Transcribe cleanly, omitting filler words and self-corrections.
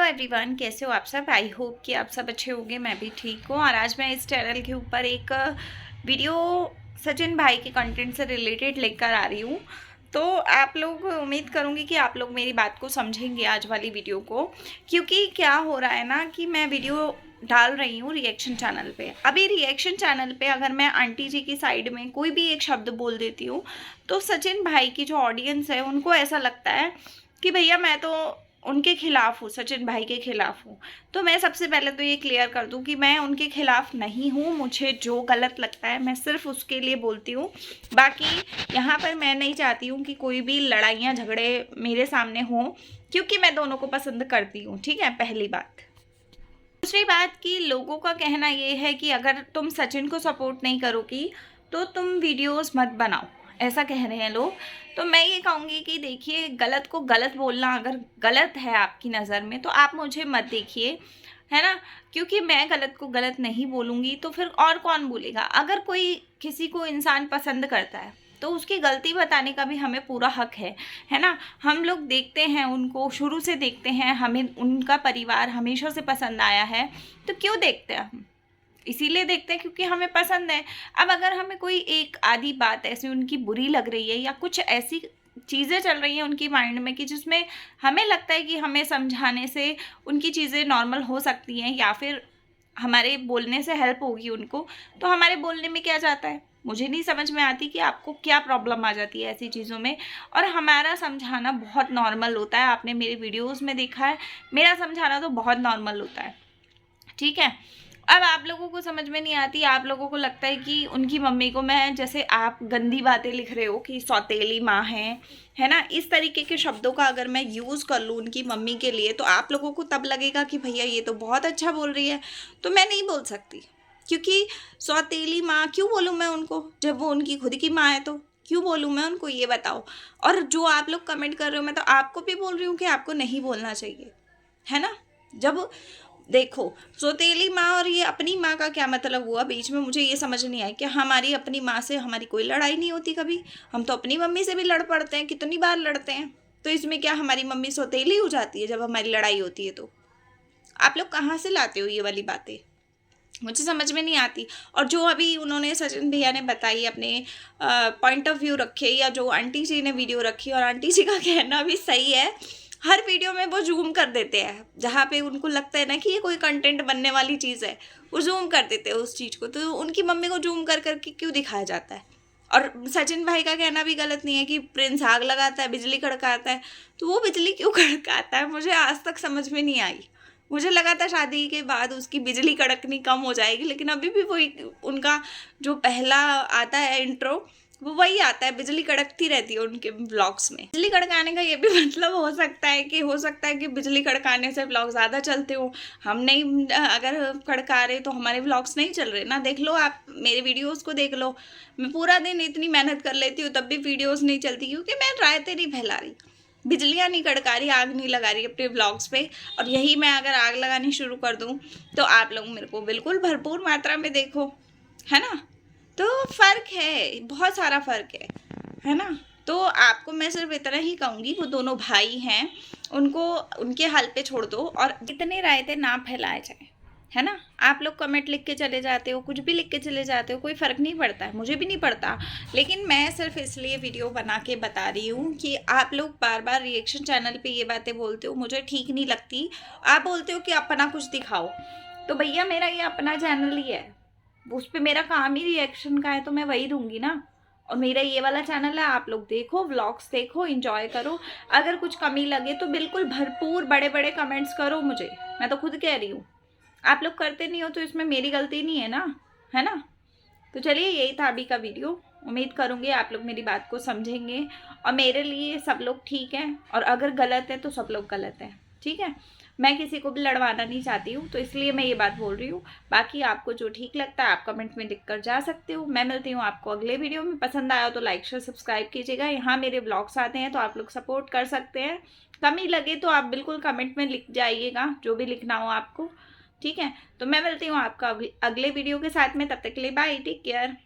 Hello everyone, कैसे हो आप सब। आई होप कि आप सब अच्छे होंगे। मैं भी ठीक हूँ। और आज मैं इस चैनल के ऊपर एक वीडियो सचिन भाई के कंटेंट से रिलेटेड लेकर आ रही हूँ। तो आप लोग, उम्मीद करूँगी कि आप लोग मेरी बात को समझेंगे आज वाली वीडियो को। क्योंकि क्या हो रहा है ना कि मैं वीडियो डाल रही हूँ रिएक्शन चैनल पे। अभी रिएक्शन चैनल पे अगर मैं आंटी जी की साइड में कोई भी एक शब्द बोल देती हूँ तो सचिन भाई की जो ऑडियंस है उनको ऐसा लगता है कि भैया मैं तो उनके खिलाफ हूँ, सचिन भाई के खिलाफ हूँ। तो मैं सबसे पहले तो ये क्लियर कर दूँ कि मैं उनके खिलाफ नहीं हूँ। मुझे जो गलत लगता है मैं सिर्फ उसके लिए बोलती हूँ। बाकी यहाँ पर मैं नहीं चाहती हूँ कि कोई भी लड़ाइयाँ झगड़े मेरे सामने हों, क्योंकि मैं दोनों को पसंद करती हूँ। ठीक है, पहली बात। दूसरी बात कि लोगों का कहना ये है कि अगर तुम सचिन को सपोर्ट नहीं करोगी तो तुम वीडियोस मत बनाओ, ऐसा कह रहे हैं लोग। तो मैं ये कहूँगी कि देखिए, गलत को गलत बोलना अगर गलत है आपकी नज़र में तो आप मुझे मत देखिए, है ना। क्योंकि मैं गलत को गलत नहीं बोलूँगी तो फिर और कौन बोलेगा। अगर कोई किसी को इंसान पसंद करता है तो उसकी गलती बताने का भी हमें पूरा हक है ना। हम लोग देखते हैं उनको, शुरू से देखते हैं, हमें उनका परिवार हमेशा से पसंद आया है। तो क्यों देखते हैं हम? इसीलिए देखते हैं क्योंकि हमें पसंद है। अब अगर हमें कोई एक आधी बात ऐसी उनकी बुरी लग रही है या कुछ ऐसी चीज़ें चल रही हैं उनकी माइंड में कि जिसमें हमें लगता है कि हमें समझाने से उनकी चीज़ें नॉर्मल हो सकती हैं या फिर हमारे बोलने से हेल्प होगी उनको, तो हमारे बोलने में क्या जाता है। मुझे नहीं समझ में आती कि आपको क्या प्रॉब्लम आ जाती है ऐसी चीज़ों में। और हमारा समझाना बहुत नॉर्मल होता है। आपने मेरे वीडियोस में देखा है, मेरा समझाना तो बहुत नॉर्मल होता है। ठीक है। अब आप लोगों को समझ में नहीं आती। आप लोगों को लगता है कि उनकी मम्मी को, मैं जैसे आप गंदी बातें लिख रहे हो कि सौतेली माँ है ना, इस तरीके के शब्दों का अगर मैं यूज़ कर लूँ उनकी मम्मी के लिए तो आप लोगों को तब लगेगा कि भैया ये तो बहुत अच्छा बोल रही है। तो मैं नहीं बोल सकती, क्योंकि सौतेली माँ क्यों बोलूँ मैं उनको, जब वो उनकी खुद की माँ है तो क्यों बोलूँ मैं उनको, ये बताओ। और जो आप लोग कमेंट कर रहे हो, मैं तो आपको भी बोल रही हूँ कि आपको नहीं बोलना चाहिए, है ना। जब देखो, सौतेली माँ और ये अपनी माँ का क्या मतलब हुआ बीच में, मुझे ये समझ नहीं आई कि हमारी अपनी माँ से हमारी कोई लड़ाई नहीं होती कभी। हम तो अपनी मम्मी से भी लड़ पड़ते हैं, कितनी बार लड़ते हैं। तो इसमें क्या हमारी मम्मी सौतेली हो जाती है जब हमारी लड़ाई होती है? तो आप लोग कहाँ से लाते हो ये वाली बातें, मुझे समझ में नहीं आती। और जो अभी उन्होंने सचिन भैया ने बताई अपने पॉइंट ऑफ व्यू रखे, या जो आंटी जी ने वीडियो रखी, और आंटी जी का कहना भी सही है, हर वीडियो में वो जूम कर देते हैं जहाँ पे उनको लगता है ना कि ये कोई कंटेंट बनने वाली चीज़ है, वो जूम कर देते हैं उस चीज़ को। तो उनकी मम्मी को जूम कर करके क्यों दिखाया जाता है? और सचिन भाई का कहना भी गलत नहीं है कि प्रिंस आग लगाता है, बिजली कड़काता है। तो वो बिजली क्यों कड़काता है, मुझे आज तक समझ में नहीं आई। मुझे लगा था शादी के बाद उसकी बिजली कड़कनी कम हो जाएगी, लेकिन अभी भी वही उनका जो पहला आता है इंट्रो, वो वही आता है, बिजली कड़कती रहती है उनके व्लॉग्स में। बिजली कड़काने का ये भी मतलब हो सकता है कि बिजली कड़काने से व्लॉग ज़्यादा चलते हो। हम नहीं, अगर कड़का रहे तो हमारे व्लॉग्स नहीं चल रहे ना। देख लो, आप मेरे वीडियोस को देख लो। मैं पूरा दिन इतनी मेहनत कर लेती हूँ तब भी वीडियोस नहीं चलती, क्योंकि मैं रायते नहीं फैला रही, बिजलियाँ नहीं कड़का रही, आग नहीं लगा रही अपने व्लॉग्स पे। और यही मैं अगर आग लगानी शुरू कर दूँ तो आप लोग मेरे को बिल्कुल भरपूर मात्रा में देखो, है ना। तो फ़र्क है, बहुत सारा फ़र्क है ना। तो आपको मैं सिर्फ इतना ही कहूँगी, वो दोनों भाई हैं, उनको उनके हाल पे छोड़ दो और इतने रायते ना फैलाए जाए, है ना। आप लोग कमेंट लिख के चले जाते हो, कुछ भी लिख के चले जाते हो, कोई फ़र्क नहीं पड़ता है, मुझे भी नहीं पड़ता। लेकिन मैं सिर्फ इसलिए वीडियो बना के बता रही हूँ कि आप लोग बार बार रिएक्शन चैनल पे ये बातें बोलते हो, मुझे ठीक नहीं लगती। आप बोलते हो कि अपना कुछ दिखाओ, तो भैया मेरा ये अपना चैनल ही है, उस पर मेरा काम ही रिएक्शन का है, तो मैं वही दूंगी ना। और मेरा ये वाला चैनल है, आप लोग देखो, व्लॉग्स देखो, एंजॉय करो। अगर कुछ कमी लगे तो बिल्कुल भरपूर बड़े बड़े कमेंट्स करो मुझे, मैं तो खुद कह रही हूँ। आप लोग करते नहीं हो तो इसमें मेरी गलती नहीं है ना, है ना। तो चलिए, यही था अभी का वीडियो। उम्मीद करूँगी आप लोग मेरी बात को समझेंगे और मेरे लिए सब लोग ठीक हैं, और अगर गलत है तो सब लोग गलत हैं। ठीक है, मैं किसी को भी लड़वाना नहीं चाहती हूँ, तो इसलिए मैं ये बात बोल रही हूँ। बाकी आपको जो ठीक लगता है आप कमेंट में लिख कर जा सकते हो। मैं मिलती हूँ आपको अगले वीडियो में। पसंद आया तो लाइक शेयर सब्सक्राइब कीजिएगा। यहाँ मेरे ब्लॉग्स आते हैं तो आप लोग सपोर्ट कर सकते हैं। कमी लगे तो आप बिल्कुल कमेंट में लिख जाइएगा, जो भी लिखना हो आपको। ठीक है, तो मैं मिलती हूँ आपका अगले वीडियो के साथ में। तब तक के लिए बाय, टेक केयर।